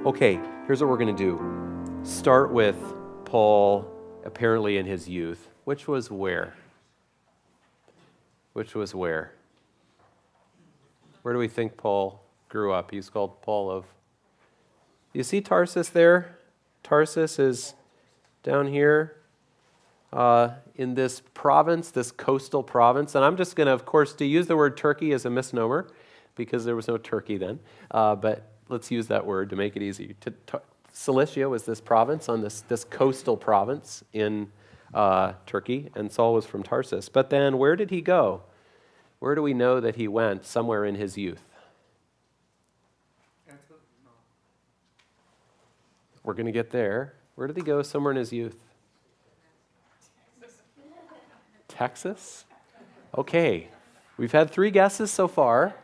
Okay, here's what we're going to do. Start with Paul, apparently in his youth, which was where? Which was where? Where do we think Paul grew up? He's called Paul of... You see Tarsus there? Tarsus is down here in this province, this coastal province. And I'm just going to, of course, to use the word Turkey as a misnomer, because there was no Turkey then, but let's use that word to make it easy. Cilicia was this province, on this coastal province in Turkey, and Saul was from Tarsus. But then where did he go? Where do we know that he went? Somewhere in his youth. We're going to get there. Where did he go somewhere in his youth? Texas? Okay. We've had 3 guesses so far.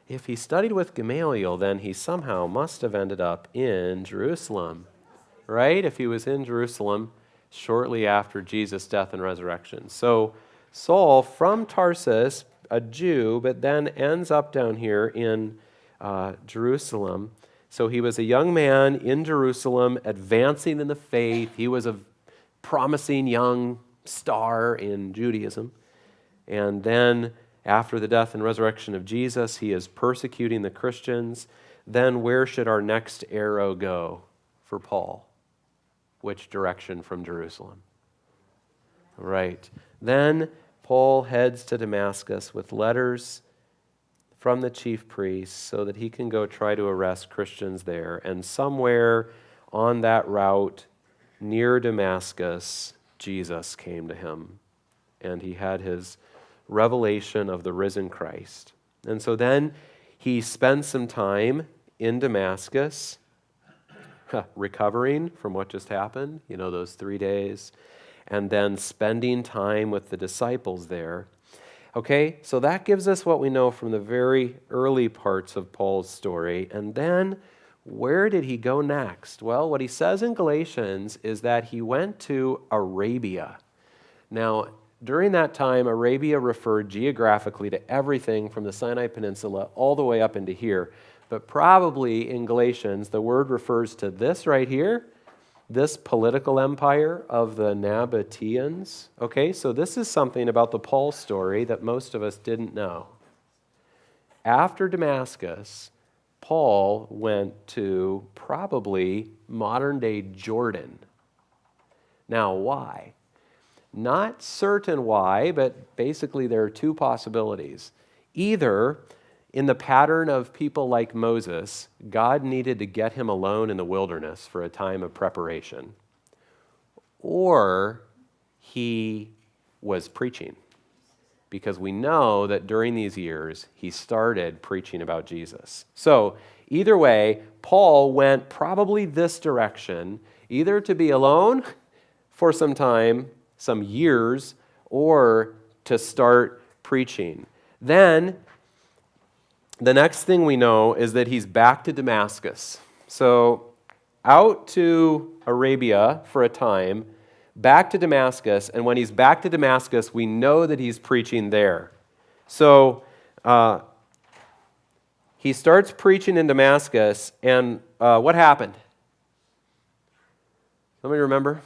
If he studied with Gamaliel, then he somehow must have ended up in Jerusalem, right? If he was in Jerusalem shortly after Jesus' death and resurrection. So Saul from Tarsus, a Jew, but then ends up down here in Jerusalem. So he was a young man in Jerusalem, advancing in the faith. He was a promising young star in Judaism. And then after the death and resurrection of Jesus, he is persecuting the Christians. Then where should our next arrow go for Paul? Which direction from Jerusalem? Right. Then Paul heads to Damascus with letters from the chief priests so that he can go try to arrest Christians there. And somewhere on that route near Damascus, Jesus came to him. And he had his revelation of the risen Christ. And so then he spends some time in Damascus recovering from what just happened, those 3 days, and then spending time with the disciples there. Okay, so that gives us what we know from the very early parts of Paul's story. And then where did he go next? Well, what he says in Galatians is that he went to Arabia. Now, during that time, Arabia referred geographically to everything from the Sinai Peninsula all the way up into here. But probably in Galatians, the word refers to this right here, this political empire of the Nabateans. Okay, so this is something about the Paul story that most of us didn't know. After Damascus, Paul went to probably modern-day Jordan. Now, why? Not certain why, but basically there are 2 possibilities. Either, in the pattern of people like Moses, God needed to get him alone in the wilderness for a time of preparation, or he was preaching, because we know that during these years he started preaching about Jesus. So either way, Paul went probably this direction, either to be alone for some time, some years, or to start preaching. Then the next thing we know is that he's back to Damascus. So out to Arabia for a time, back to Damascus, and when he's back to Damascus, we know that he's preaching there. So he starts preaching in Damascus, and what happened? Somebody remember?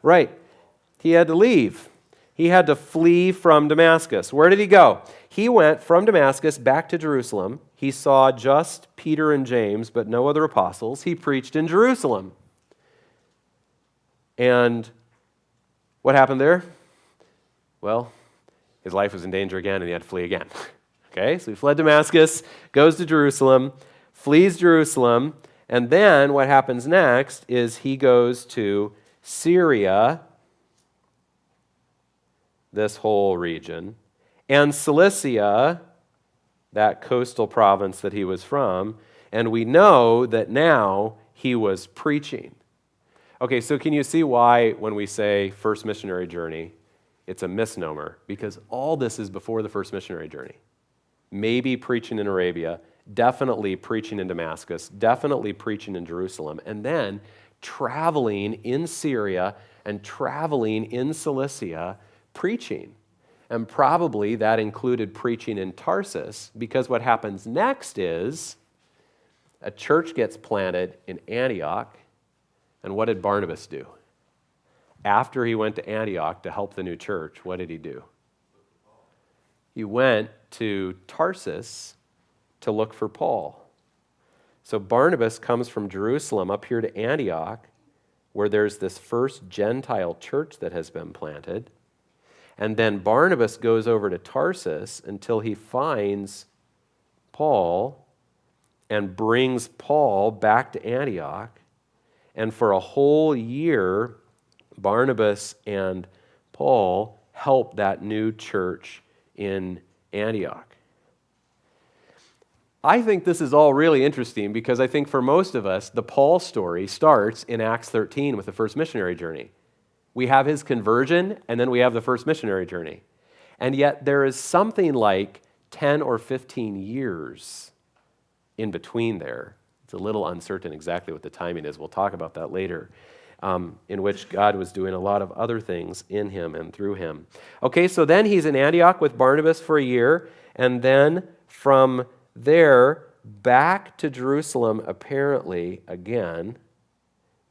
Right. He had to leave. He had to flee from Damascus. Where did he go? He went from Damascus back to Jerusalem. He saw just Peter and James, but no other apostles. He preached in Jerusalem. And what happened there? Well, his life was in danger again, and he had to flee again. Okay, so he fled Damascus, goes to Jerusalem, flees Jerusalem, and then what happens next is he goes to Syria, this whole region, and Cilicia, that coastal province that he was from, and we know that now he was preaching. Okay, so can you see why when we say first missionary journey, it's a misnomer? Because all this is before the first missionary journey. Maybe preaching in Arabia, definitely preaching in Damascus, definitely preaching in Jerusalem, and then traveling in Syria and traveling in Cilicia, preaching. And probably that included preaching in Tarsus, because what happens next is a church gets planted in Antioch. And what did Barnabas do? After he went to Antioch to help the new church, what did he do? He went to Tarsus to look for Paul. So Barnabas comes from Jerusalem up here to Antioch, where there's this first Gentile church that has been planted. And then Barnabas goes over to Tarsus until he finds Paul and brings Paul back to Antioch. And for a whole year, Barnabas and Paul help that new church in Antioch. I think this is all really interesting because I think for most of us, the Paul story starts in Acts 13 with the first missionary journey. We have his conversion, and then we have the first missionary journey. And yet there is something like 10 or 15 years in between there. It's a little uncertain exactly what the timing is. We'll talk about that later. In which God was doing a lot of other things in him and through him. Okay, so then he's in Antioch with Barnabas for a year, and then from there back to Jerusalem, apparently, again,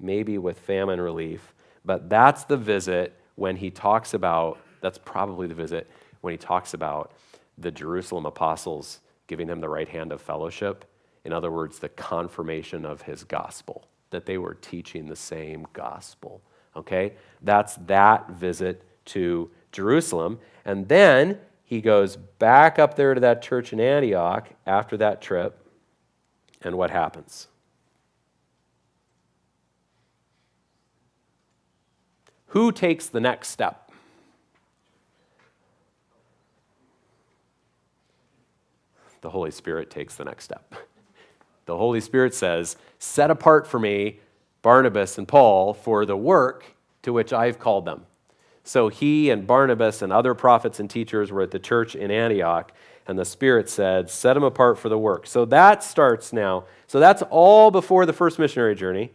maybe with famine relief, but that's the visit when he talks about, that's probably the visit when he talks about the Jerusalem apostles giving him the right hand of fellowship. In other words, the confirmation of his gospel, that they were teaching the same gospel, okay? That's that visit to Jerusalem. And then he goes back up there to that church in Antioch after that trip, and what happens? Who takes the next step? The Holy Spirit takes the next step. The Holy Spirit says, set apart for me Barnabas and Paul for the work to which I've called them. So he and Barnabas and other prophets and teachers were at the church in Antioch, and the Spirit said, set them apart for the work. So that starts now. So that's all before the first missionary journey.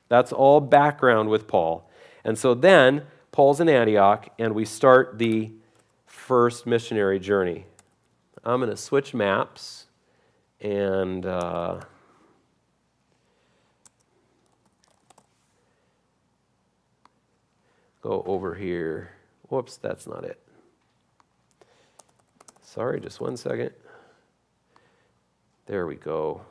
That's all background with Paul. And so then Paul's in Antioch, and we start the first missionary journey. I'm going to switch maps and go over here. Whoops, that's not it. Sorry, just one second. There we go.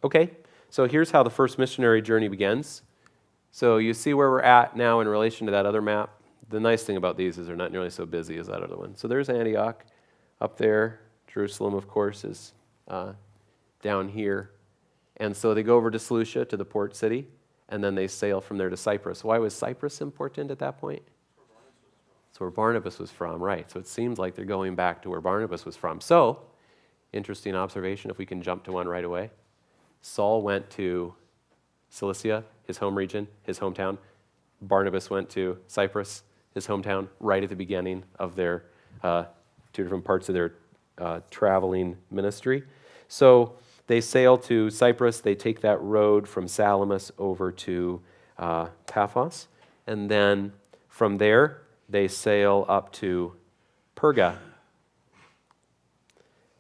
Okay, so here's how the first missionary journey begins. So you see where we're at now in relation to that other map. The nice thing about these is they're not nearly so busy as that other one. So there's Antioch up there. Jerusalem, of course, is down here. And so they go over to Seleucia, to the port city, and then they sail from there to Cyprus. Why was Cyprus important at that point? It's where Barnabas was from, right. So it seems like they're going back to where Barnabas was from. So, interesting observation, if we can jump to one right away. Saul went to Cilicia, his home region, his hometown. Barnabas went to Cyprus, his hometown, right at the beginning of their two different parts of their traveling ministry. So they sail to Cyprus. They take that road from Salamis over to Paphos. And then from there, they sail up to Perga.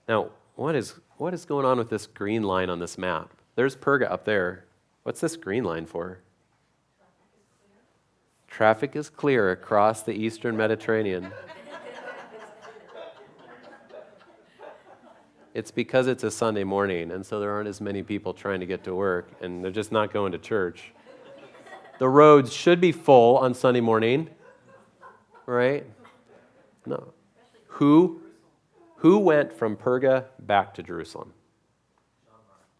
Now, what is going on with this green line on this map? There's Perga up there. What's this green line for? Traffic is clear across the eastern Mediterranean. It's because it's a Sunday morning, and so there aren't as many people trying to get to work, and they're just not going to church. The roads should be full on Sunday morning, right? No. Who went from Perga back to Jerusalem?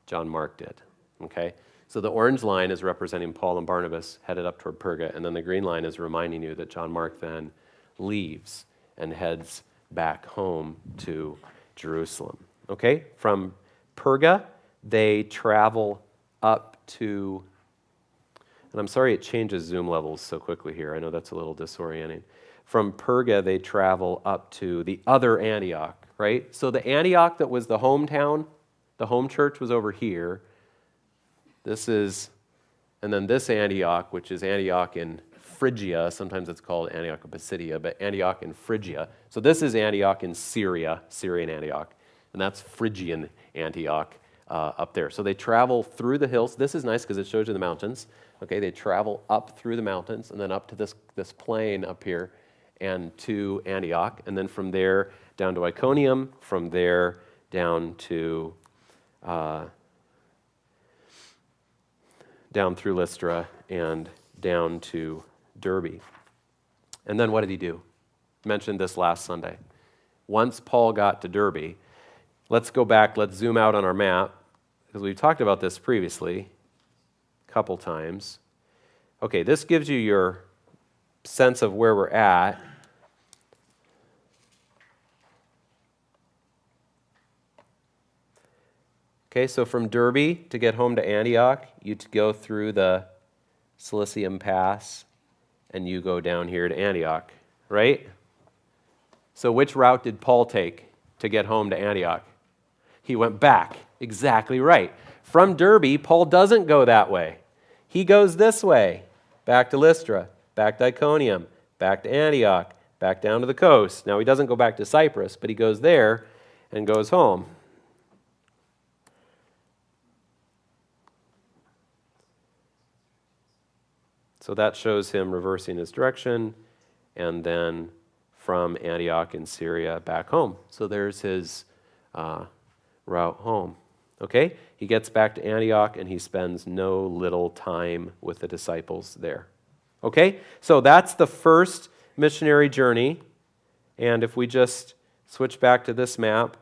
John Mark did, okay? So the orange line is representing Paul and Barnabas headed up toward Perga, and then the green line is reminding you that John Mark then leaves and heads back home to Jerusalem. Okay, from Perga, they travel up to, and I'm sorry it changes zoom levels so quickly here. I know that's a little disorienting. From Perga, they travel up to the other Antioch, right? So the Antioch that was the hometown, the home church was over here. This is, and then this Antioch, which is Antioch in Phrygia. Sometimes it's called Antioch of Pisidia, but Antioch in Phrygia. So this is Antioch in Syria, Syrian Antioch, and that's Phrygian Antioch up there. So they travel through the hills. This is nice because it shows you the mountains. Okay, they travel up through the mountains and then up to this plain up here and to Antioch, and then from there down to Iconium, from there down to down through Lystra and down to Derbe. And then what did he do? Mentioned this last Sunday. Once Paul got to Derbe, let's go back, let's zoom out on our map, because we've talked about this previously a couple times. Okay, this gives you your sense of where we're at. Okay, so from Derbe to get home to Antioch, you go through the Cilicium Pass, and you go down here to Antioch, right? So which route did Paul take to get home to Antioch? He went back. Exactly right. From Derbe, Paul doesn't go that way. He goes this way, back to Lystra, back to Iconium, back to Antioch, back down to the coast. Now, he doesn't go back to Cyprus, but he goes there and goes home. So that shows him reversing his direction, and then from Antioch in Syria back home. So there's his route home. Okay? He gets back to Antioch, and he spends no little time with the disciples there. Okay? So that's the first missionary journey. And if we just switch back to this map,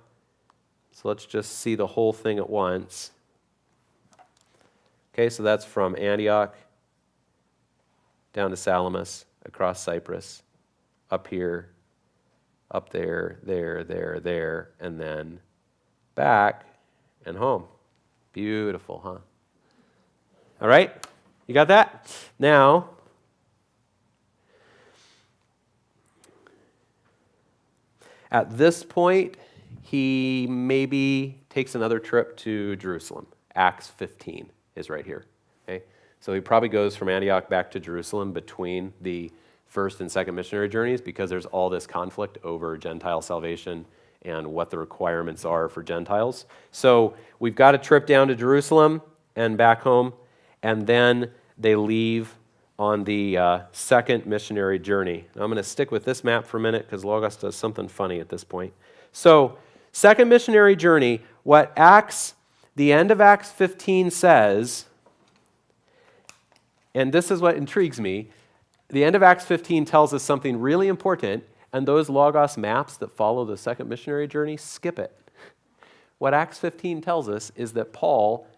so let's just see the whole thing at once. Okay, so that's from Antioch down to Salamis, across Cyprus, up here, up there, there, and then back and home. Beautiful, huh? All right? You got that? Now, at this point, he maybe takes another trip to Jerusalem. Acts 15 is right here. Okay? So he probably goes from Antioch back to Jerusalem between the first and second missionary journeys because there's all this conflict over Gentile salvation and what the requirements are for Gentiles. So we've got a trip down to Jerusalem and back home, and then they leave on the second missionary journey. Now I'm going to stick with this map for a minute because Logos does something funny at this point. So second missionary journey, what the end of Acts 15 says, and this is what intrigues me, the end of Acts 15 tells us something really important, and those Logos maps that follow the second missionary journey skip it. What Acts 15 tells us is that Paul,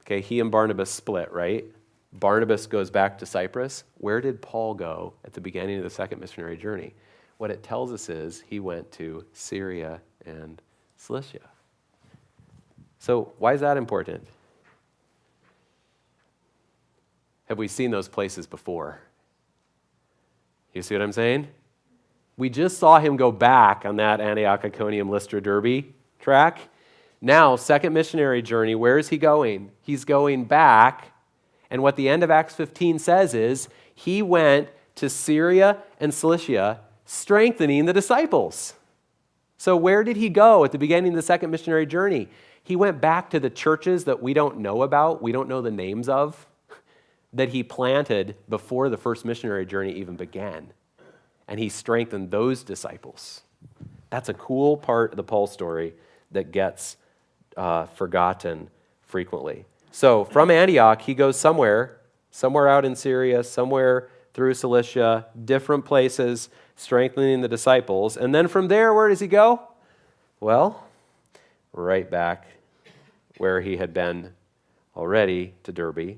okay, he and Barnabas split, right? Barnabas goes back to Cyprus. Where did Paul go at the beginning of the second missionary journey? What it tells us is he went to Syria and Cilicia. So why is that important? Have we seen those places before? You see what I'm saying? We just saw him go back on that Antioch, Iconium, Lystra, Derbe track. Now, second missionary journey, where is he going? He's going back, and what the end of Acts 15 says is he went to Syria and Cilicia, strengthening the disciples. So where did he go at the beginning of the second missionary journey? He went back to the churches that we don't know about, we don't know the names of, that he planted before the first missionary journey even began. And he strengthened those disciples. That's a cool part of the Paul story that gets forgotten frequently. So from Antioch, he goes somewhere out in Syria, somewhere through Cilicia, different places, strengthening the disciples. And then from there, where does he go? Well, right back where he had been already to Derbe,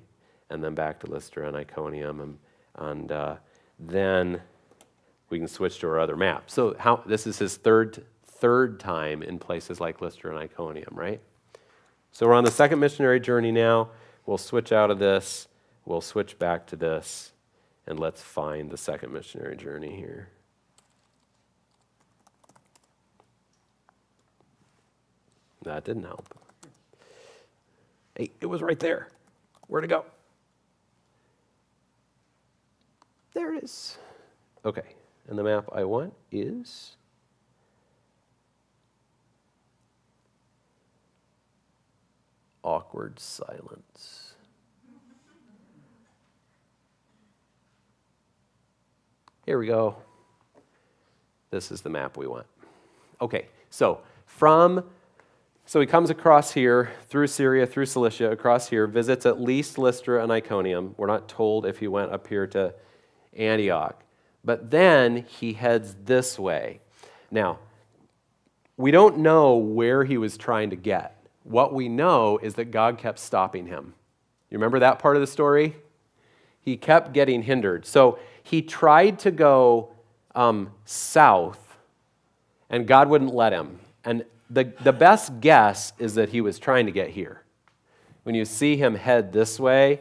and then back to Lystra and Iconium, and then we can switch to our other map. So this is his third time in places like Lystra and Iconium, right? So we're on the second missionary journey now. We'll switch out of this. We'll switch back to this, and let's find the second missionary journey here. That didn't help. Hey, it was right there. Where'd it go? There it is. Okay, and the map I want is awkward silence. Here we go. This is the map we want. Okay, so he comes across here, through Syria, through Cilicia, across here, visits at least Lystra and Iconium. We're not told if he went up here to Antioch. But then he heads this way. Now, we don't know where he was trying to get. What we know is that God kept stopping him. You remember that part of the story? He kept getting hindered. So he tried to go south, and God wouldn't let him. And the best guess is that he was trying to get here. When you see him head this way,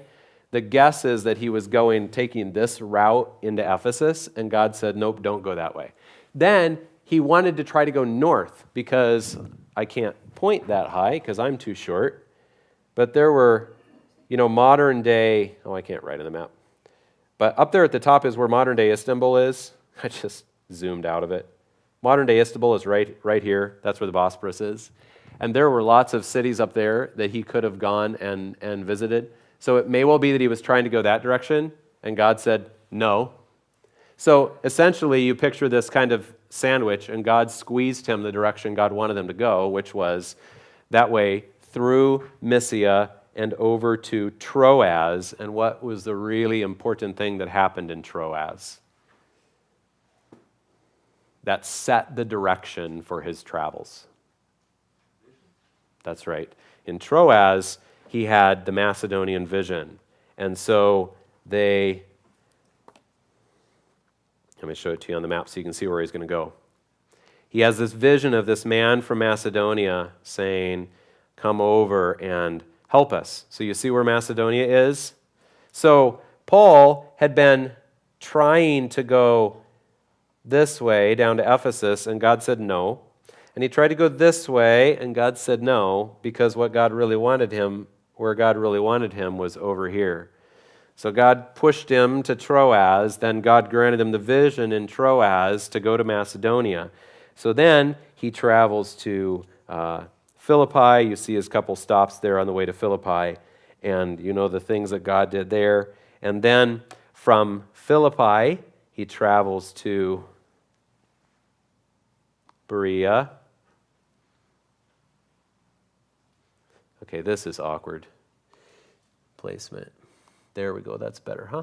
the guess is that he was taking this route into Ephesus, and God said, nope, don't go that way. Then he wanted to try to go north because I can't point that high because I'm too short. But there were, modern day, I can't write on the map. But up there at the top is where modern day Istanbul is. I just zoomed out of it. Modern day Istanbul is right here. That's where the Bosporus is. And there were lots of cities up there that he could have gone and visited. So it may well be that he was trying to go that direction, and God said, no. So essentially, you picture this kind of sandwich, and God squeezed him the direction God wanted him to go, which was that way through Mysia and over to Troas. And what was the really important thing that happened in Troas? That set the direction for his travels. That's right. In Troas, he had the Macedonian vision. And so let me show it to you on the map so you can see where he's going to go. He has this vision of this man from Macedonia saying, come over and help us. So you see where Macedonia is? So Paul had been trying to go this way down to Ephesus, and God said no. And he tried to go this way, and God said no, because where God really wanted him was over here. So God pushed him to Troas, then God granted him the vision in Troas to go to Macedonia. So then he travels to Philippi. You see his couple stops there on the way to Philippi, and you know the things that God did there. And then from Philippi, he travels to Berea. Okay, this is awkward placement. There we go, that's better, huh?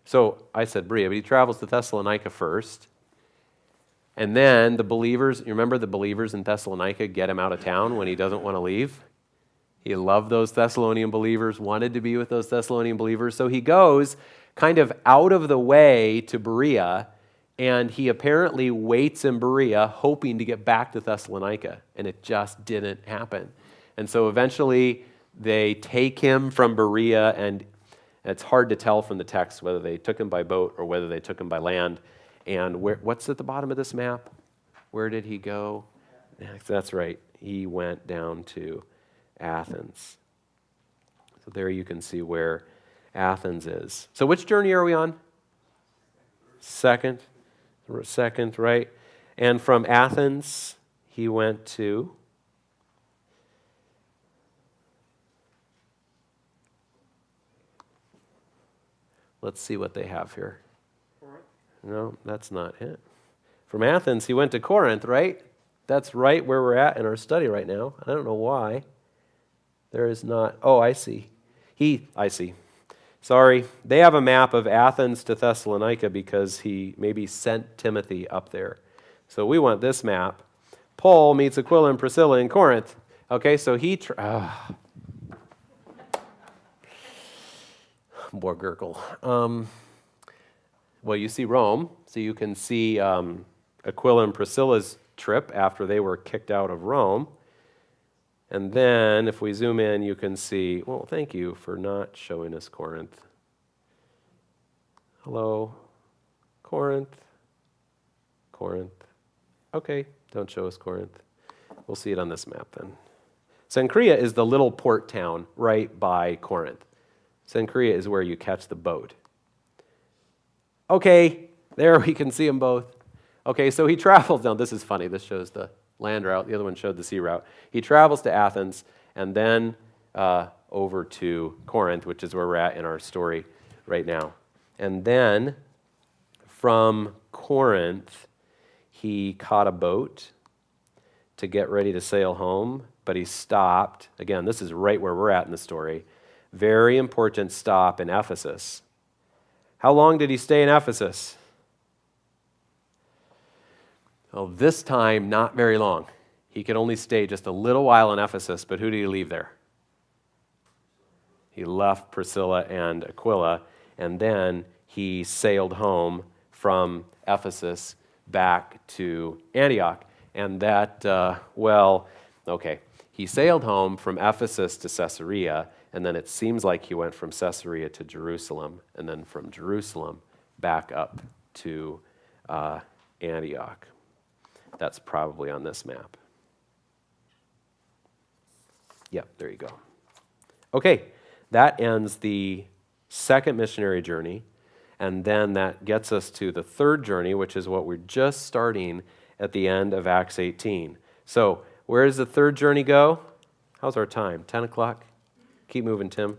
So I said Berea, but he travels to Thessalonica first. And then the believers, you remember the believers in Thessalonica get him out of town when he doesn't want to leave? He loved those Thessalonian believers, wanted to be with those Thessalonian believers. So he goes kind of out of the way to Berea, and he apparently waits in Berea hoping to get back to Thessalonica, and it just didn't happen. And so eventually they take him from Berea, and it's hard to tell from the text whether they took him by boat or whether they took him by land. And what's at the bottom of this map? Where did he go? That's right. He went down to Athens. So there you can see where Athens is. So which journey are we on? Second, right? And from Athens, he went to let's see what they have here. No, that's not it. From Athens, he went to Corinth, right? That's right where we're at in our study right now. I don't know why. There is not. Oh, I see. I see. Sorry. They have a map of Athens to Thessalonica because he maybe sent Timothy up there. So we want this map. Paul meets Aquila and Priscilla in Corinth. Okay, so Borgurkel. Well, you see Rome, so you can see Aquila and Priscilla's trip after they were kicked out of Rome. And then, if we zoom in, you can see, well, thank you for not showing us Corinth. Hello, Corinth. Okay, don't show us Corinth. We'll see it on this map then. Cenchrea is the little port town right by Corinth. Cenchrea is where you catch the boat. Okay, there we can see them both. Okay, so he travels down. This is funny. This shows the land route. The other one showed the sea route. He travels to Athens and then over to Corinth, which is where we're at in our story right now. And then from Corinth, he caught a boat to get ready to sail home, but he stopped. Again, this is right where we're at in the story. Very important stop in Ephesus. How long did he stay in Ephesus? Well, this time, not very long. He could only stay just a little while in Ephesus, but who did he leave there? He left Priscilla and Aquila, and then he sailed home from Ephesus back to Antioch. And that, he sailed home from Ephesus to Caesarea, and then it seems like he went from Caesarea to Jerusalem, and then from Jerusalem back up to Antioch. That's probably on this map. Yep, there you go. Okay, that ends the second missionary journey, and then that gets us to the third journey, which is what we're just starting at the end of Acts 18. So, where does the third journey go? How's our time? 10 o'clock? Keep moving, Tim.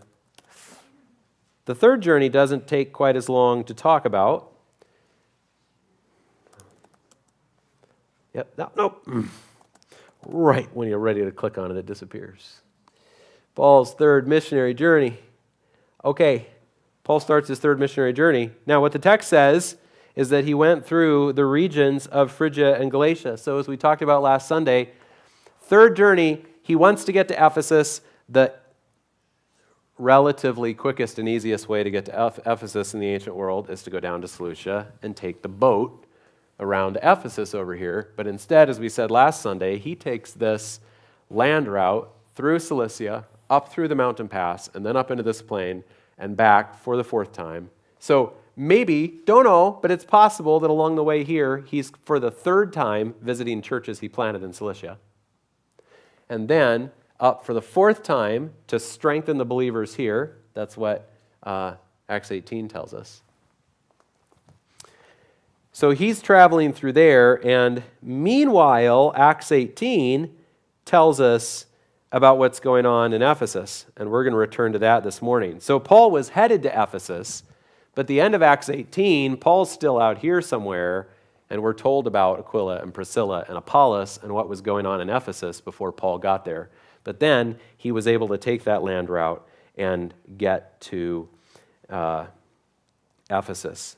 The third journey doesn't take quite as long to talk about. Yep, nope. Right when you're ready to click on it, it disappears. Paul's third missionary journey. Okay, Paul starts his third missionary journey. Now, what the text says is that he went through the regions of Phrygia and Galatia. So as we talked about last Sunday, third journey, he wants to get to Ephesus. The relatively quickest and easiest way to get to Ephesus in the ancient world is to go down to Seleucia and take the boat around Ephesus over here. But instead, as we said last Sunday, he takes this land route through Cilicia, up through the mountain pass, and then up into this plain, and back for the fourth time. So maybe, don't know, but it's possible that along the way here, he's for the third time visiting churches he planted in Cilicia. And then up for the fourth time to strengthen the believers here. That's what Acts 18 tells us. So he's traveling through there, and meanwhile, Acts 18 tells us about what's going on in Ephesus, and we're going to return to that this morning. So Paul was headed to Ephesus, but at the end of Acts 18, Paul's still out here somewhere, and we're told about Aquila and Priscilla and Apollos and what was going on in Ephesus before Paul got there. But then he was able to take that land route and get to Ephesus.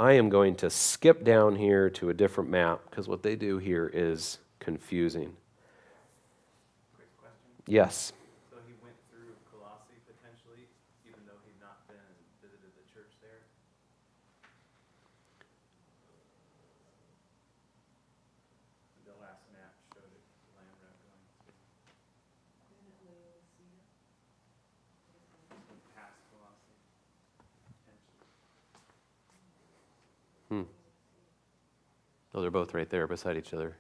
I am going to skip down here to a different map because what they do here is confusing. Quick question. Yes. So he went through Colossae potentially, even though he'd not been and visited the church there? The last map showed it, the land route going past Colossae, potentially. Oh, they're both right there beside each other.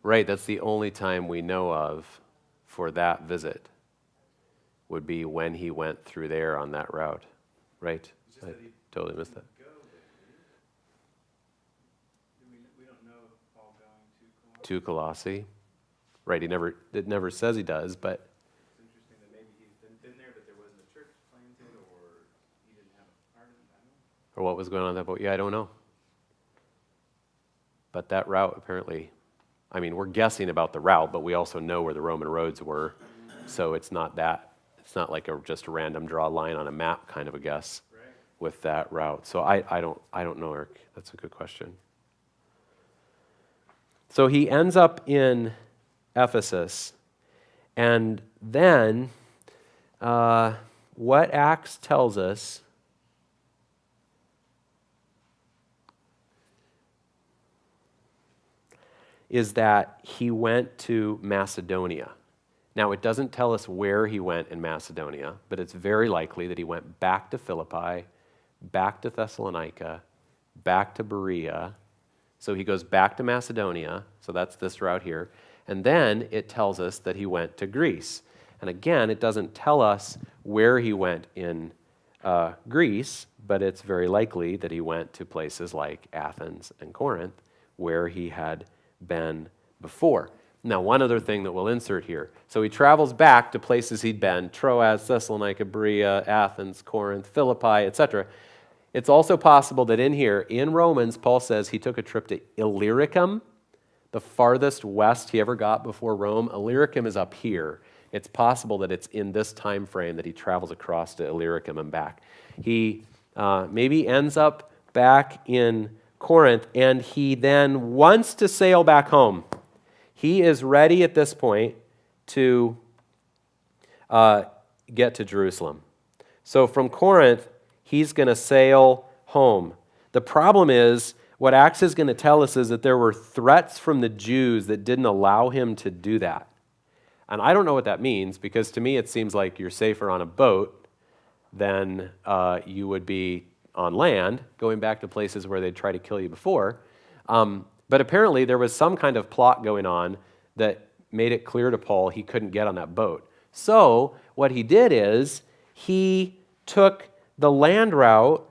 Right, that's the only time we know of for that visit would be when he went through there on that route. Right? I totally missed that. We don't know if Paul going To Colossae. Right, it never says he does, but it's interesting that maybe he's been there, but there wasn't a church planted, or he didn't have a part in it. I don't know. or what was going on in that boat. Yeah, I don't know. But that route apparently, I mean, we're guessing about the route, but we also know where the Roman roads were. So it's not like just a random draw a line on a map kind of a guess with that route. So I don't know, Eric. That's a good question. So he ends up in Ephesus, and then what Acts tells us is that he went to Macedonia. Now, it doesn't tell us where he went in Macedonia, but it's very likely that he went back to Philippi, back to Thessalonica, back to Berea. So he goes back to Macedonia, so that's this route here. And then it tells us that he went to Greece. And again, it doesn't tell us where he went in Greece, but it's very likely that he went to places like Athens and Corinth, where he had been before. Now, one other thing that we'll insert here. So he travels back to places he'd been, Troas, Thessalonica, Berea, Athens, Corinth, Philippi, etc. It's also possible that in here, in Romans, Paul says he took a trip to Illyricum, the farthest west he ever got before Rome. Illyricum is up here. It's possible that it's in this time frame that he travels across to Illyricum and back. He maybe ends up back in Corinth, and he then wants to sail back home. He is ready at this point to get to Jerusalem. So from Corinth, he's going to sail home. The problem is, what Acts is going to tell us is that there were threats from the Jews that didn't allow him to do that. And I don't know what that means, because to me it seems like you're safer on a boat than you would be on land, going back to places where they'd try to kill you before. But apparently there was some kind of plot going on that made it clear to Paul he couldn't get on that boat. So what he did is he took the land route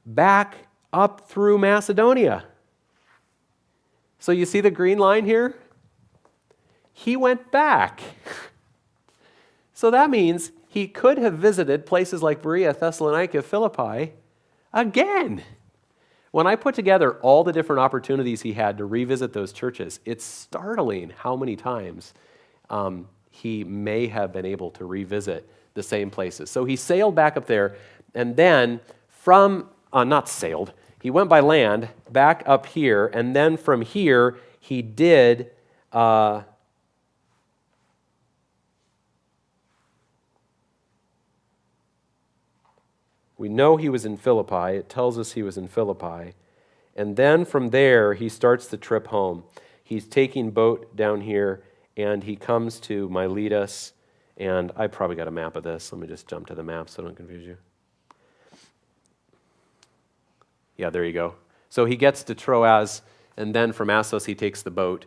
back up through Macedonia. So you see the green line here? He went back. So that means he could have visited places like Berea, Thessalonica, Philippi again. When I put together all the different opportunities he had to revisit those churches, it's startling how many times he may have been able to revisit the same places. So he sailed back up there, and then he went by land back up here, and then from here he did we know he was in Philippi. It tells us he was in Philippi. And then from there, he starts the trip home. He's taking boat down here, and he comes to Miletus. And I probably got a map of this. Let me just jump to the map so I don't confuse you. Yeah, there you go. So he gets to Troas, and then from Assos he takes the boat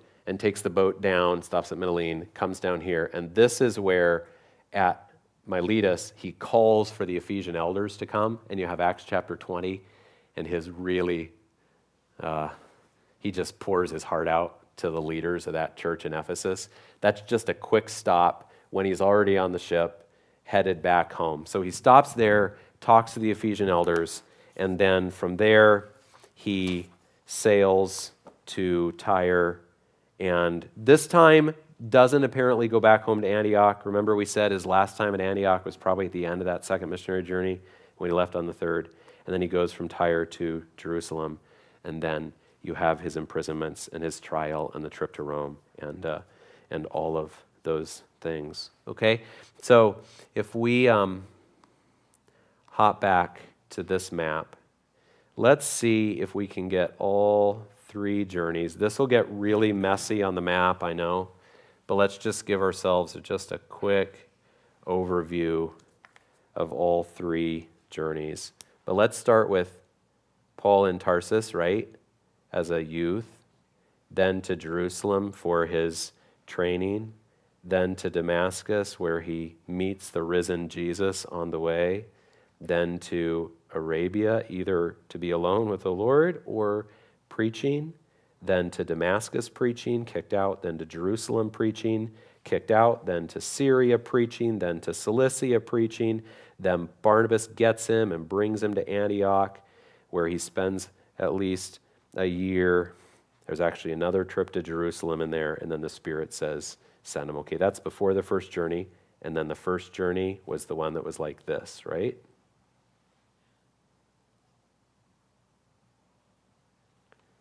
down, stops at Mytilene, comes down here. And this is where at Miletus, he calls for the Ephesian elders to come, and you have Acts chapter 20, and he just pours his heart out to the leaders of that church in Ephesus. That's just a quick stop when he's already on the ship, headed back home. So he stops there, talks to the Ephesian elders, and then from there, he sails to Tyre, and this time doesn't apparently go back home to Antioch. Remember, we said his last time at Antioch was probably at the end of that second missionary journey when he left on the third. And then he goes from Tyre to Jerusalem. And then you have his imprisonments and his trial and the trip to Rome and all of those things. Okay? So if we hop back to this map, let's see if we can get all three journeys. This will get really messy on the map, I know. But let's just give ourselves just a quick overview of all three journeys. But let's start with Paul in Tarsus, right, as a youth, then to Jerusalem for his training, then to Damascus where he meets the risen Jesus on the way, then to Arabia, either to be alone with the Lord or preaching, then to Damascus preaching, kicked out, then to Jerusalem preaching, kicked out, then to Syria preaching, then to Cilicia preaching. Then Barnabas gets him and brings him to Antioch, where he spends at least a year. There's actually another trip to Jerusalem in there, and then the Spirit says, send him. Okay, that's before the first journey, and then the first journey was the one that was like this, right?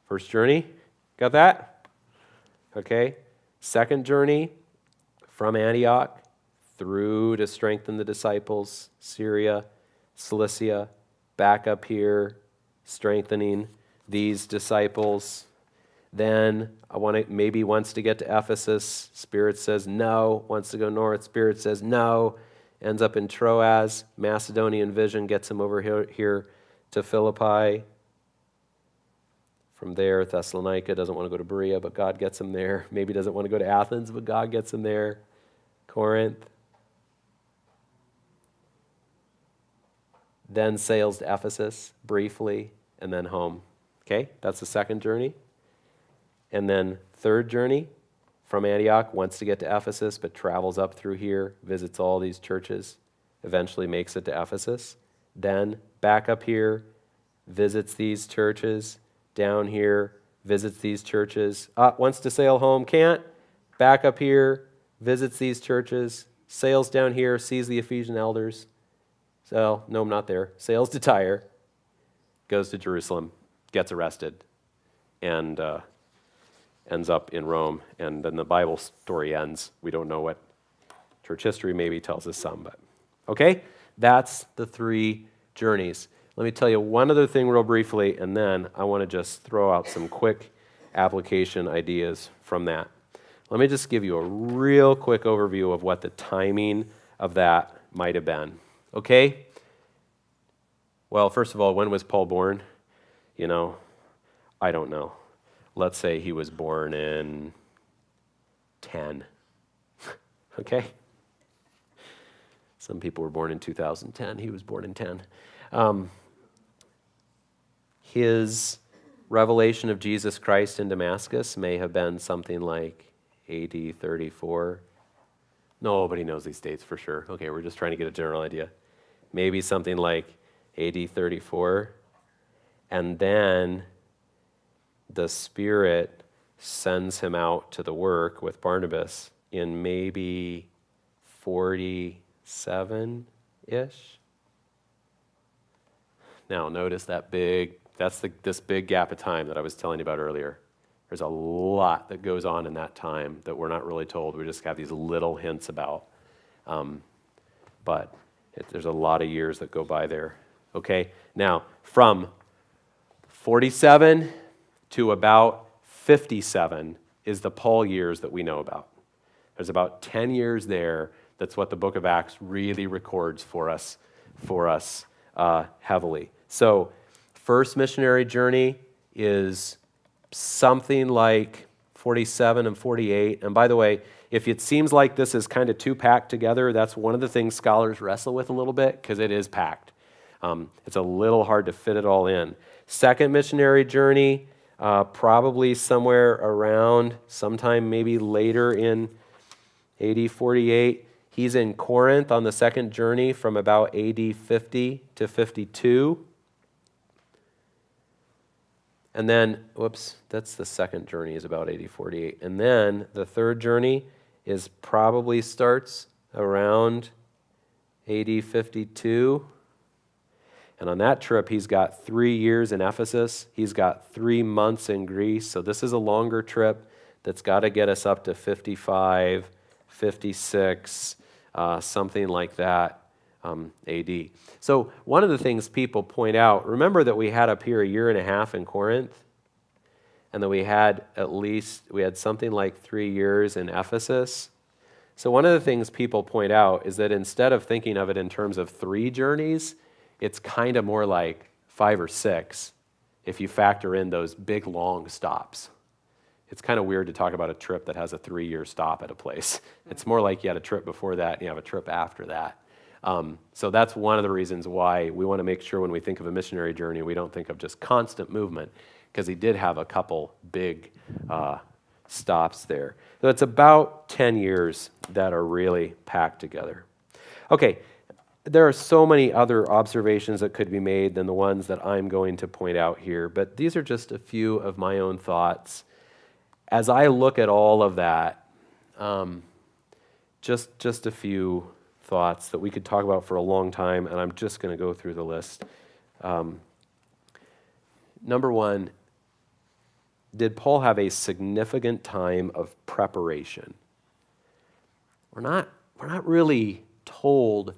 First journey, got that? Okay. Second journey from Antioch through to strengthen the disciples, Syria, Cilicia, back up here, strengthening these disciples. Then maybe wants to get to Ephesus. Spirit says no. Wants to go north. Spirit says no. Ends up in Troas. Macedonian vision gets him over here to Philippi. From there, Thessalonica, doesn't want to go to Berea, but God gets him there. Maybe doesn't want to go to Athens, but God gets him there. Corinth. Then sails to Ephesus briefly, and then home. Okay, that's the second journey. And then third journey from Antioch, wants to get to Ephesus, but travels up through here, visits all these churches, eventually makes it to Ephesus. Then back up here, visits these churches. Down here, visits these churches. Wants to sail home, can't. Back up here, visits these churches. Sails down here, sees the Ephesian elders. So, no, I'm not there. Sails to Tyre, goes to Jerusalem, gets arrested, and ends up in Rome. And then the Bible story ends. We don't know what church history maybe tells us some, but okay? That's the 3 journeys. Let me tell you one other thing real briefly, and then I want to just throw out some quick application ideas from that. Let me just give you a real quick overview of what the timing of that might have been. Okay? Well, first of all, when was Paul born? I don't know. Let's say he was born in 10. Okay? Some people were born in 2010. He was born in 10. His revelation of Jesus Christ in Damascus may have been something like AD 34. Nobody knows these dates for sure. Okay, we're just trying to get a general idea. Maybe something like AD 34. And then the Spirit sends him out to the work with Barnabas in maybe 47-ish. Now, notice this big gap of time that I was telling you about earlier. There's a lot that goes on in that time that we're not really told. We just have these little hints about. But there's a lot of years that go by there. Okay? Now, from 47 to about 57 is the Paul years that we know about. There's about 10 years there. That's what the book of Acts really records for us heavily. So, first missionary journey is something like 47 and 48. And by the way, if it seems like this is kind of too packed together, that's one of the things scholars wrestle with a little bit because it is packed. It's a little hard to fit it all in. Second missionary journey, probably somewhere around sometime maybe later in AD 48. He's in Corinth on the second journey from about AD 50 to 52. And then, that's the second journey is about AD 48. And then the third journey is probably starts around AD 52. And on that trip, he's got 3 years in Ephesus. He's got 3 months in Greece. So this is a longer trip that's got to get us up to 55, 56, something like that. AD. So one of the things people point out, remember that we had up here a year and a half in Corinth, and that we had something like 3 years in Ephesus. So one of the things people point out is that instead of thinking of it in terms of 3 journeys, it's kind of more like 5 or 6 if you factor in those big long stops. It's kind of weird to talk about a trip that has a 3-year stop at a place. It's more like you had a trip before that and you have a trip after that. So that's one of the reasons why we want to make sure when we think of a missionary journey, we don't think of just constant movement, because he did have a couple big stops there. So it's about 10 years that are really packed together. Okay, there are so many other observations that could be made than the ones that I'm going to point out here, but these are just a few of my own thoughts. As I look at all of that, just a few thoughts that we could talk about for a long time, and I'm just going to go through the list. Number one, did Paul have a significant time of preparation? We're not really told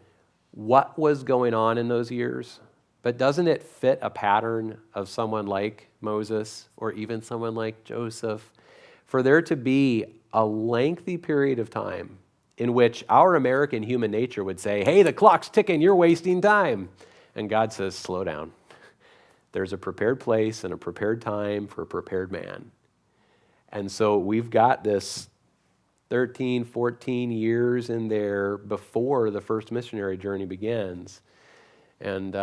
what was going on in those years, but doesn't it fit a pattern of someone like Moses or even someone like Joseph for there to be a lengthy period of time in which our American human nature would say, hey, the clock's ticking, you're wasting time. And God says, slow down. there's a prepared place and a prepared time for a prepared man. And so we've got this 13, 14 years in there before the first missionary journey begins. And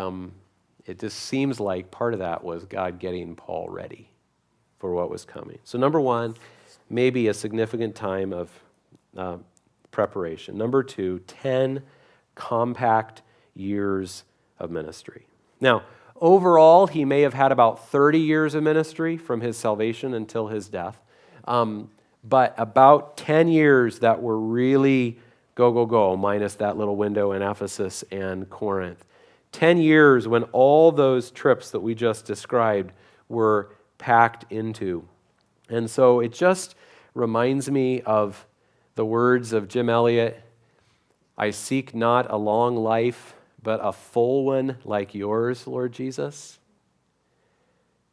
it just seems like part of that was God getting Paul ready for what was coming. So number one, maybe a significant time of preparation. Number two, 10 compact years of ministry. Now, overall, he may have had about 30 years of ministry from his salvation until his death. But about 10 years that were really go, go, go, minus that little window in Ephesus and Corinth. 10 years when all those trips that we just described were packed into. And so it just reminds me of the words of Jim Elliot, I seek not a long life, but a full one like yours, Lord Jesus.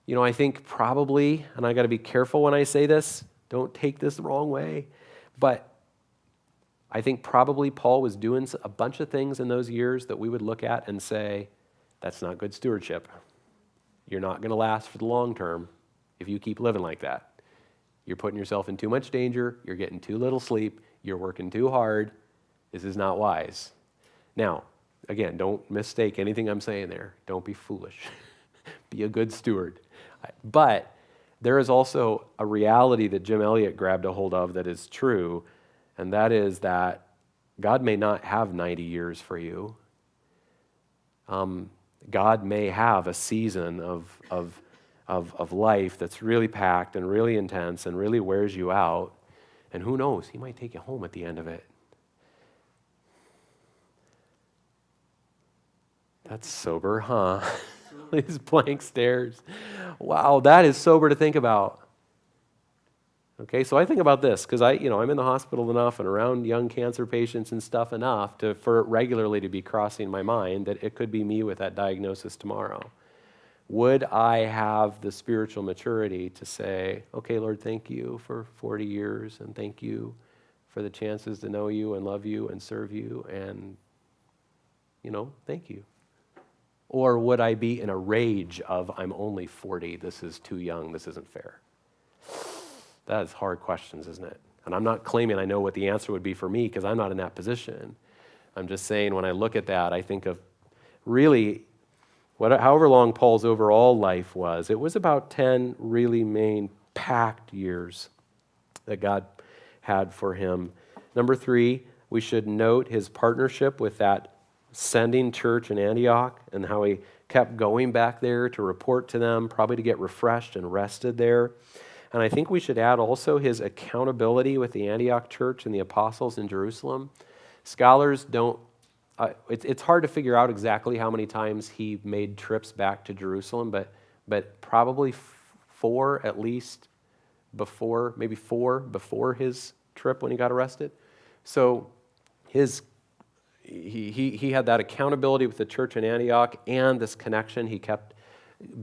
You know, I think probably, and I got to be careful when I say this, don't take this the wrong way, but I think probably Paul was doing a bunch of things in those years that we would look at and say, that's not good stewardship. You're not going to last for the long term if you keep living like that. You're putting yourself in too much danger. You're getting too little sleep. You're working too hard. This is not wise. Now, again, don't mistake anything I'm saying there. Don't be foolish. Be a good steward. But there is also a reality that Jim Elliot grabbed a hold of that is true, and that is that God may not have 90 years for you. God may have a season of life that's really packed and really intense and really wears you out, and who knows, he might take you home at the end of it. That's sober, huh? These blank stares. Wow, that is sober to think about. Okay, so I think about this because I'm in the hospital enough and around young cancer patients and stuff enough for it regularly to be crossing my mind that it could be me with that diagnosis tomorrow. Would I have the spiritual maturity to say, okay, Lord, thank you for 40 years and thank you for the chances to know you and love you and serve you and, thank you. Or would I be in a rage of, I'm only 40, this is too young, this isn't fair? That is hard questions, isn't it? And I'm not claiming I know what the answer would be for me because I'm not in that position. I'm just saying when I look at that, I think of really, however long Paul's overall life was, it was about 10 really main packed years that God had for him. Number three, we should note his partnership with that sending church in Antioch and how he kept going back there to report to them, probably to get refreshed and rested there. And I think we should add also his accountability with the Antioch church and the apostles in Jerusalem. Scholars don't, it's hard to figure out exactly how many times he made trips back to Jerusalem, but probably four at least before, maybe four before his trip when he got arrested. So he had that accountability with the church in Antioch and this connection he kept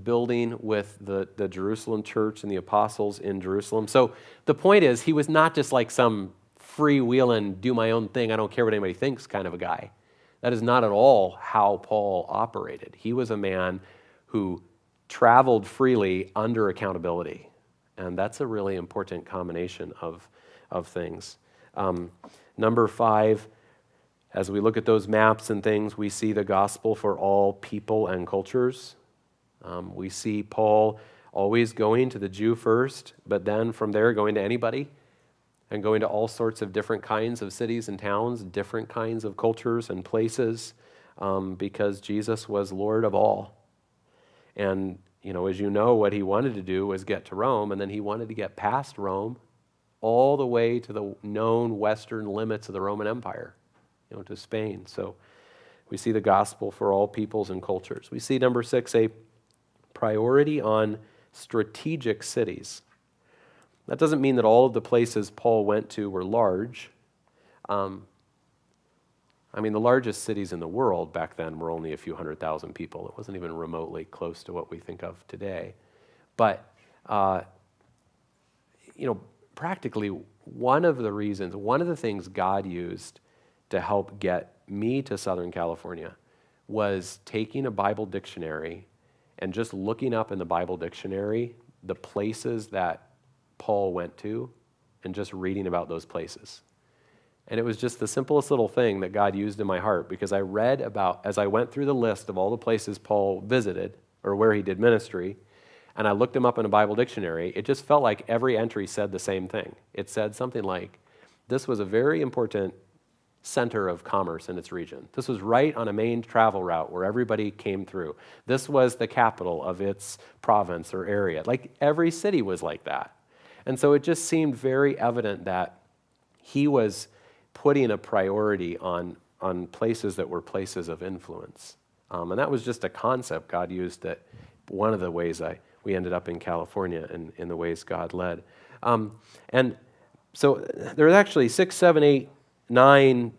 building with the Jerusalem church and the apostles in Jerusalem. So the point is, he was not just like some freewheeling, do my own thing, I don't care what anybody thinks kind of a guy. That is not at all how Paul operated. He was a man who traveled freely under accountability. And that's a really important combination of things. Number five, as we look at those maps and things, we see the gospel for all people and cultures. We see Paul always going to the Jew first, but then from there going to anybody and going to all sorts of different kinds of cities and towns, different kinds of cultures and places, because Jesus was Lord of all. And, as you know, what he wanted to do was get to Rome, and then he wanted to get past Rome all the way to the known western limits of the Roman Empire, to Spain. So we see the gospel for all peoples and cultures. We see, number six, a priority on strategic cities. That doesn't mean that all of the places Paul went to were large. The largest cities in the world back then were only a few 100,000 people. It wasn't even remotely close to what we think of today. But, practically one of the things God used to help get me to Southern California was taking a Bible dictionary and just looking up in the Bible dictionary the places that Paul went to and just reading about those places. And it was just the simplest little thing that God used in my heart, because I read about, as I went through the list of all the places Paul visited or where he did ministry, and I looked them up in a Bible dictionary, it just felt like every entry said the same thing. It said something like, this was a very important center of commerce in its region. This was right on a main travel route where everybody came through. This was the capital of its province or area. Like every city was like that. And so it just seemed very evident that he was putting a priority on places that were places of influence. And that was just a concept God used, that one of the ways we ended up in California and in the ways God led. And so there's actually 6, 7, 8, 9,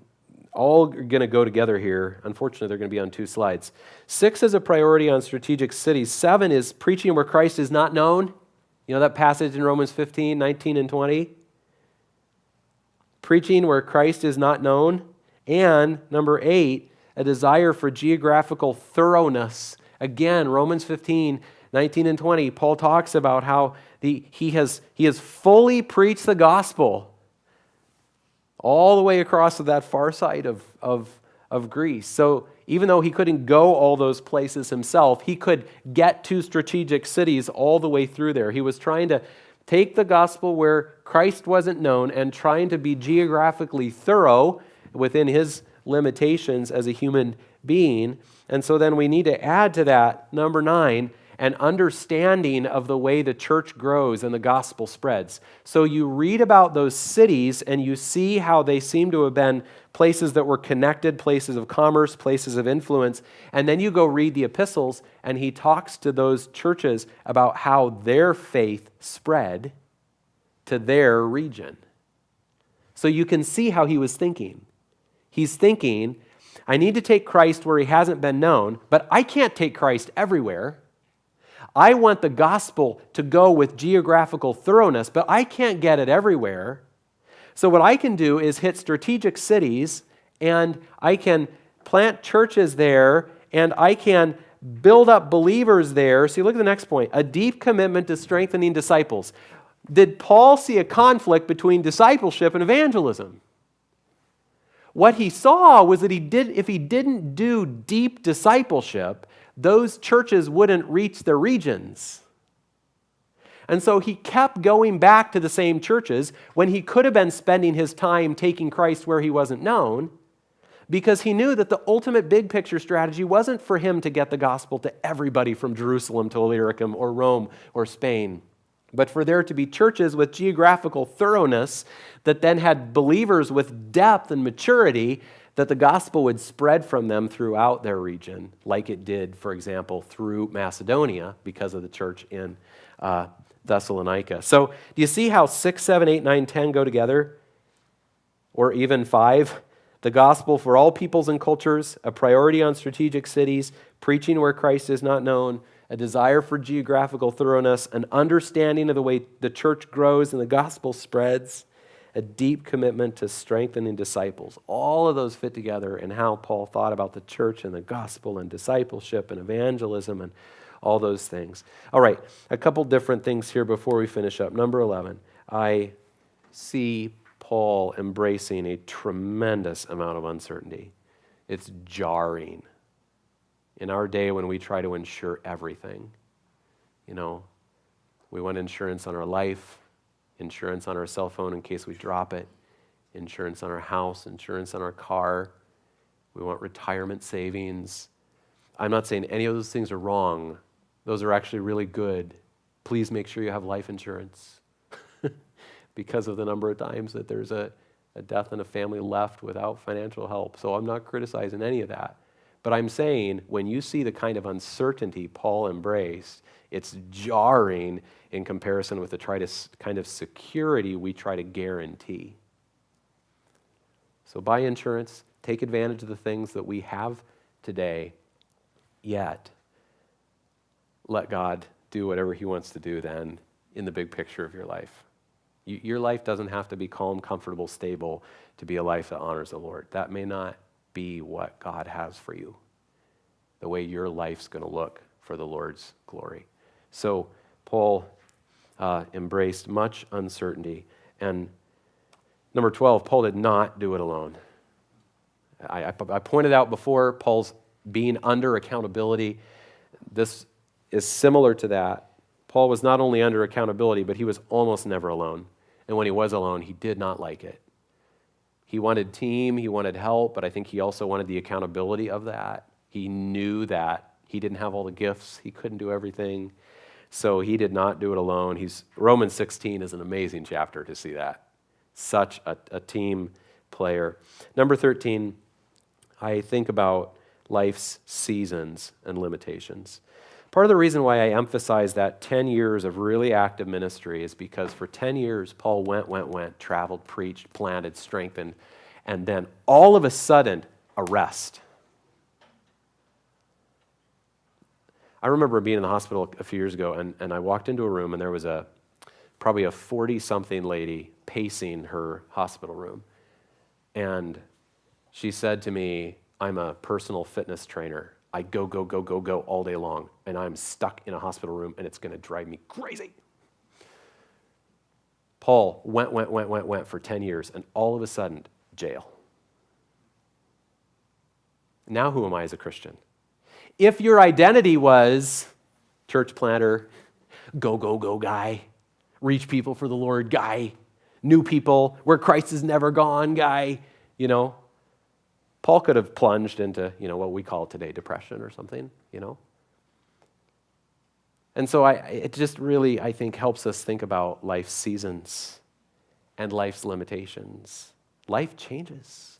all going to go together here. Unfortunately, they're going to be on 2 slides. 6 is a priority on strategic cities. 7 is preaching where Christ is not known. You know that passage in Romans 15, 19, and 20? Preaching where Christ is not known. And number 8, a desire for geographical thoroughness. Again, Romans 15, 19, and 20, Paul talks about how he has fully preached the gospel all the way across to that far side of Greece. So even though he couldn't go all those places himself, he could get to strategic cities all the way through there. He was trying to take the gospel where Christ wasn't known and trying to be geographically thorough within his limitations as a human being. And so then we need to add to that, number 9, an understanding of the way the church grows and the gospel spreads. So you read about those cities and you see how they seem to have been places that were connected, places of commerce, places of influence, and then you go read the epistles and he talks to those churches about how their faith spread to their region. So you can see how he was thinking. He's thinking, I need to take Christ where he hasn't been known, but I can't take Christ everywhere. I want the gospel to go with geographical thoroughness, but I can't get it everywhere. So what I can do is hit strategic cities, and I can plant churches there, and I can build up believers there. See, look at the next point. A deep commitment to strengthening disciples. Did Paul see a conflict between discipleship and evangelism? What he saw was that if he didn't do deep discipleship, those churches wouldn't reach their regions. And so he kept going back to the same churches when he could have been spending his time taking Christ where he wasn't known, because he knew that the ultimate big picture strategy wasn't for him to get the gospel to everybody from Jerusalem to Illyricum or Rome or Spain, but for there to be churches with geographical thoroughness that then had believers with depth and maturity, that the gospel would spread from them throughout their region, like it did, for example, through Macedonia because of the church in Thessalonica. So do you see how 6, 7, 8, 9, 10 go together? Or even 5? The gospel for all peoples and cultures, a priority on strategic cities, preaching where Christ is not known, a desire for geographical thoroughness, an understanding of the way the church grows and the gospel spreads, a deep commitment to strengthening disciples. All of those fit together in how Paul thought about the church and the gospel and discipleship and evangelism and all those things. All right, a couple different things here before we finish up. Number 11, I see Paul embracing a tremendous amount of uncertainty. It's jarring. In our day when we try to insure everything, we want insurance on our life, insurance on our cell phone in case we drop it, insurance on our house, insurance on our car. We want retirement savings. I'm not saying any of those things are wrong. Those are actually really good. Please make sure you have life insurance because of the number of times that there's a death in a family left without financial help. So I'm not criticizing any of that. But I'm saying when you see the kind of uncertainty Paul embraced, it's jarring in comparison with the kind of security we try to guarantee. So buy insurance, take advantage of the things that we have today, yet let God do whatever he wants to do then in the big picture of your life. Your life doesn't have to be calm, comfortable, stable to be a life that honors the Lord. That may not be what God has for you, the way your life's going to look for the Lord's glory. So Paul embraced much uncertainty. And number 12, Paul did not do it alone. I pointed out before Paul's being under accountability. This is similar to that. Paul was not only under accountability, but he was almost never alone. And when he was alone, he did not like it. He wanted team, he wanted help, but I think he also wanted the accountability of that. He knew that he didn't have all the gifts, he couldn't do everything, so he did not do it alone. Romans 16 is an amazing chapter to see that. Such a team player. Number 13, I think about life's seasons and limitations. Part of the reason why I emphasize that 10 years of really active ministry is because for 10 years, Paul went, traveled, preached, planted, strengthened, and then all of a sudden, arrest. I remember being in the hospital a few years ago, and I walked into a room, and there was probably a 40-something lady pacing her hospital room. And she said to me, "I'm a personal fitness trainer. I go all day long, and I'm stuck in a hospital room, and it's going to drive me crazy." Paul went for 10 years, and all of a sudden, jail. Now who am I as a Christian? If your identity was church planter, go guy, reach people for the Lord guy, new people, where Christ is never gone guy, Paul could have plunged into, what we call today depression or something, And so it just really, I think, helps us think about life's seasons and life's limitations. Life changes.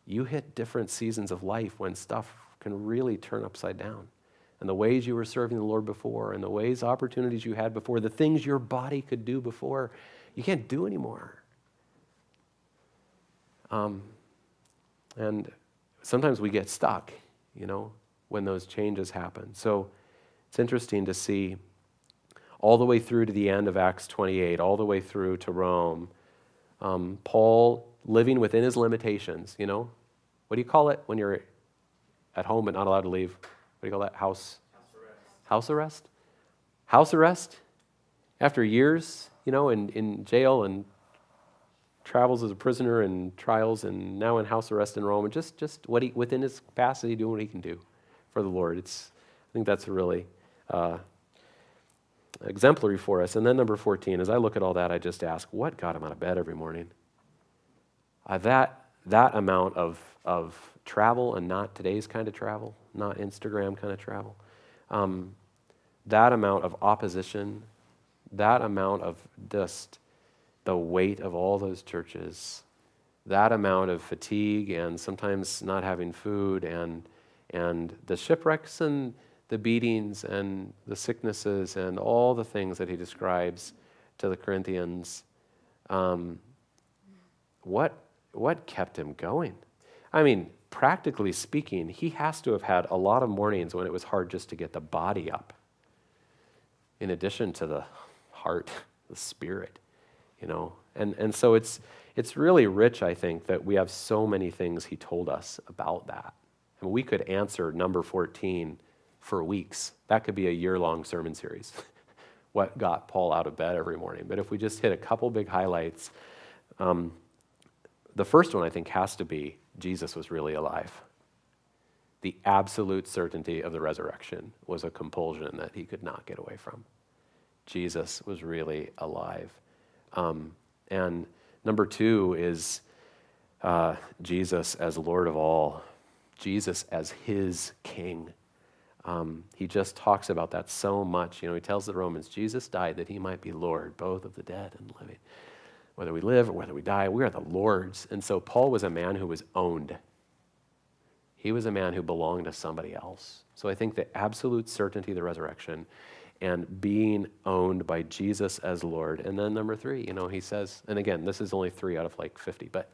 You hit different seasons of life when stuff can really turn upside down. And the ways you were serving the Lord before, and the ways, opportunities you had before, the things your body could do before, you can't do anymore. And sometimes we get stuck, when those changes happen. So it's interesting to see all the way through to the end of Acts 28, all the way through to Rome, Paul living within his limitations, What do you call it when you're at home but not allowed to leave? What do you call that? House arrest. House arrest? House arrest? After years, in jail and travels as a prisoner and trials and now in house arrest in Rome, and just what within his capacity, doing what he can do for the Lord. I think that's really exemplary for us. And then number 14, as I look at all that, I just ask, what got him out of bed every morning? That amount of travel, and not today's kind of travel, not Instagram kind of travel, that amount of opposition, that amount of just the weight of all those churches, that amount of fatigue and sometimes not having food, and the shipwrecks and the beatings and the sicknesses and all the things that he describes to the Corinthians, what kept him going? I mean, practically speaking, he has to have had a lot of mornings when it was hard just to get the body up, in addition to the heart, the spirit. And so it's really rich, I think, that we have so many things he told us about that. And we could answer number 14 for weeks. That could be a year-long sermon series, what got Paul out of bed every morning. But if we just hit a couple big highlights, the first one, I think, has to be Jesus was really alive. The absolute certainty of the resurrection was a compulsion that he could not get away from. Jesus was really alive. And number 2 is Jesus as Lord of all, Jesus as his king. He just talks about that so much. He tells the Romans, Jesus died that he might be Lord, both of the dead and living. Whether we live or whether we die, we are the Lord's. And so Paul was a man who was owned. He was a man who belonged to somebody else. So I think the absolute certainty of the resurrection and being owned by Jesus as Lord. And then number 3, he says, and again, this is only 3 out of 50, but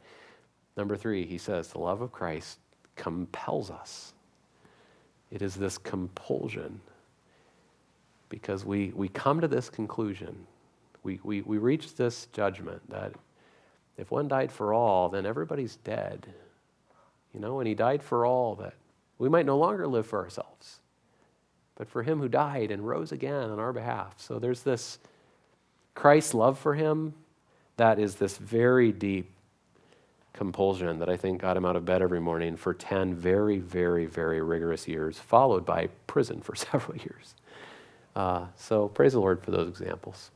number 3, he says, the love of Christ compels us. It is this compulsion because we come to this conclusion. We reach this judgment that if one died for all, then everybody's dead. And he died for all, that we might no longer live for ourselves, but for him who died and rose again on our behalf. So there's this Christ's love for him that is this very deep compulsion that I think got him out of bed every morning for 10 very, very, very rigorous years, followed by prison for several years. So praise the Lord for those examples.